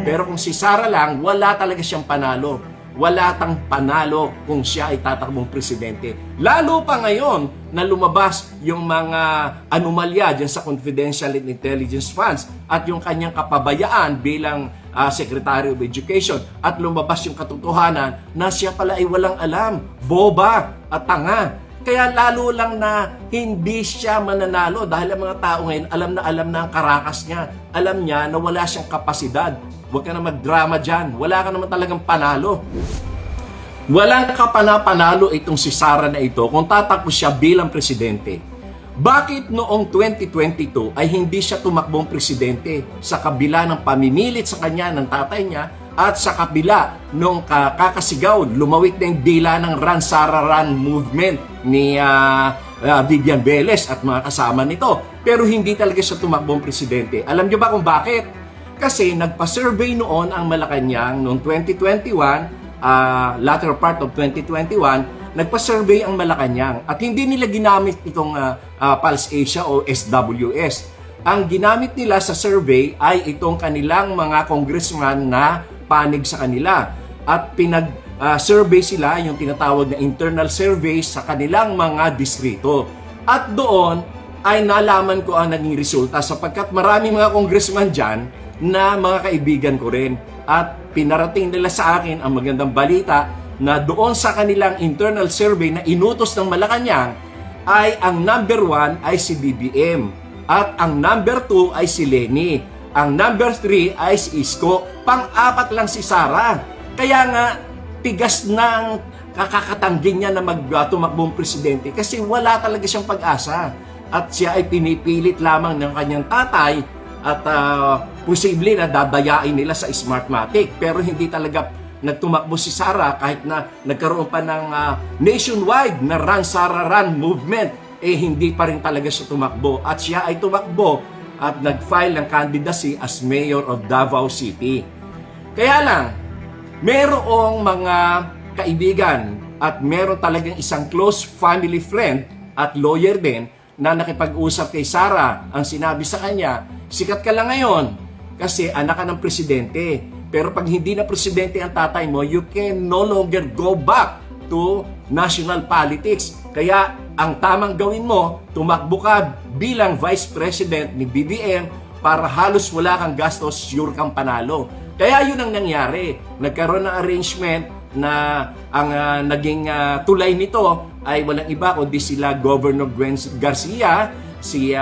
Pero kung si Sara lang, wala talaga siyang panalo. Wala tang panalo kung siya ay tatakbong presidente. Lalo pa ngayon na lumabas yung mga anomalya dyan sa confidential and intelligence funds at yung kanyang kapabayaan bilang Secretary of Education at lumabas yung katotohanan na siya pala ay walang alam, boba at tanga. Kaya lalo lang na hindi siya mananalo dahil ang mga tao ngayon alam na ang karakas niya. Alam niya na wala siyang kapasidad. Huwag ka na magdrama dyan. Wala ka naman talagang panalo. Walang kapana-panalo itong si Sara na ito kung tatakbo siya bilang presidente. Bakit noong 2022 ay hindi siya tumakbong presidente sa kabila ng pamimilit sa kanya ng tatay niya at sa kabila nung kakasigaw, lumawit na yung dila ng Run Sara Run movement ni Vivian Velez at mga kasama nito. Pero hindi talaga siya tumakbong presidente. Alam niyo ba kung bakit? Kasi nagpa-survey noon ang Malacanang noong 2021, latter part of 2021, nagpa-survey ang Malacanang at hindi nila ginamit itong Pulse Asia o SWS. Ang ginamit nila sa survey ay itong kanilang mga congressman na panig sa kanila at pinag-survey sila, yung tinatawag na internal survey sa kanilang mga distrito. At doon ay nalaman ko ang naging resulta sapagkat maraming mga congressman dyan na mga kaibigan ko rin. At pinarating nila sa akin ang magandang balita na doon sa kanilang internal survey na inutos ng Malacanang ay ang number 1 ay si BBM at ang number 2 ay si Leni. Ang number 3 ay si Isko. Pang-4 lang si Sara. Kaya nga, tigas ng kakakatangging niya na tumakbong presidente kasi wala talaga siyang pag-asa. At siya ay pinipilit lamang ng kanyang tatay at posible na dadayain nila sa Smartmatic. Pero hindi talaga nagtumakbo si Sara kahit na nagkaroon pa ng nationwide na Run Sara Run movement. Hindi pa rin talaga siya tumakbo. At siya ay tumakbo at nag-file ng candidacy as Mayor of Davao City. Kaya lang, merong mga kaibigan at meron talagang isang close family friend at lawyer din na nakipag-usap kay Sara. Ang sinabi sa kanya, sikat ka lang ngayon kasi anak ka ng presidente. Pero pag hindi na presidente ang tatay mo, you can no longer go back to national politics. Kaya ang tamang gawin mo, tumakbo ka bilang vice president ni BBM para halos wala kang gastos, sure kang panalo. Kaya yun ang nangyari. Nagkaroon ng arrangement na ang naging tulay nito ay walang iba kundi sila Governor Gwen Garcia, si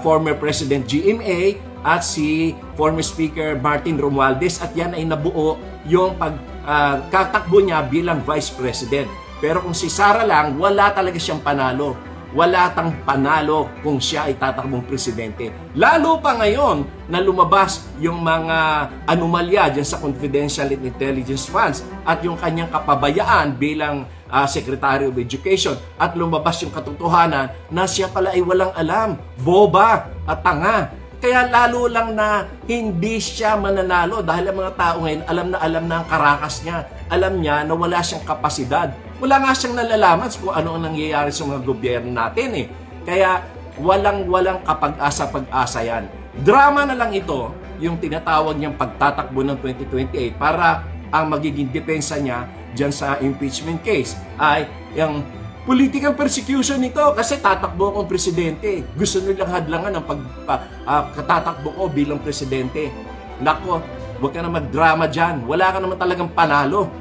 former President GMA at si former Speaker Martin Romualdez at yan ay nabuo yung pagkatakbo niya bilang Vice President. Pero kung si Sara lang, wala talaga siyang panalo. Wala tang panalo kung siya ay tatakbong presidente. Lalo pa ngayon na lumabas yung mga anomalya dyan sa confidential and intelligence funds at yung kanyang kapabayaan bilang Secretary of Education at lumabas yung katotohanan na siya pala ay walang alam, boba at tanga. Kaya lalo lang na hindi siya mananalo dahil ang mga tao ngayon alam na ang karakas niya. Alam niya na wala siyang kapasidad. Wala nga siyang nalalaman kung ano ang nangyayari sa mga gobyerno natin . Kaya walang kapag-asa yan. Drama na lang ito, yung tinatawag niyang pagtatakbo ng 2028 para ang magiging depensa niya dyan sa impeachment case ay yung political persecution nito kasi tatakbo akong presidente. Gusto nilang hadlangan ang pagkatatakbo ko bilang presidente. Nako, huwag ka na magdrama dyan. Wala ka naman talagang panalo.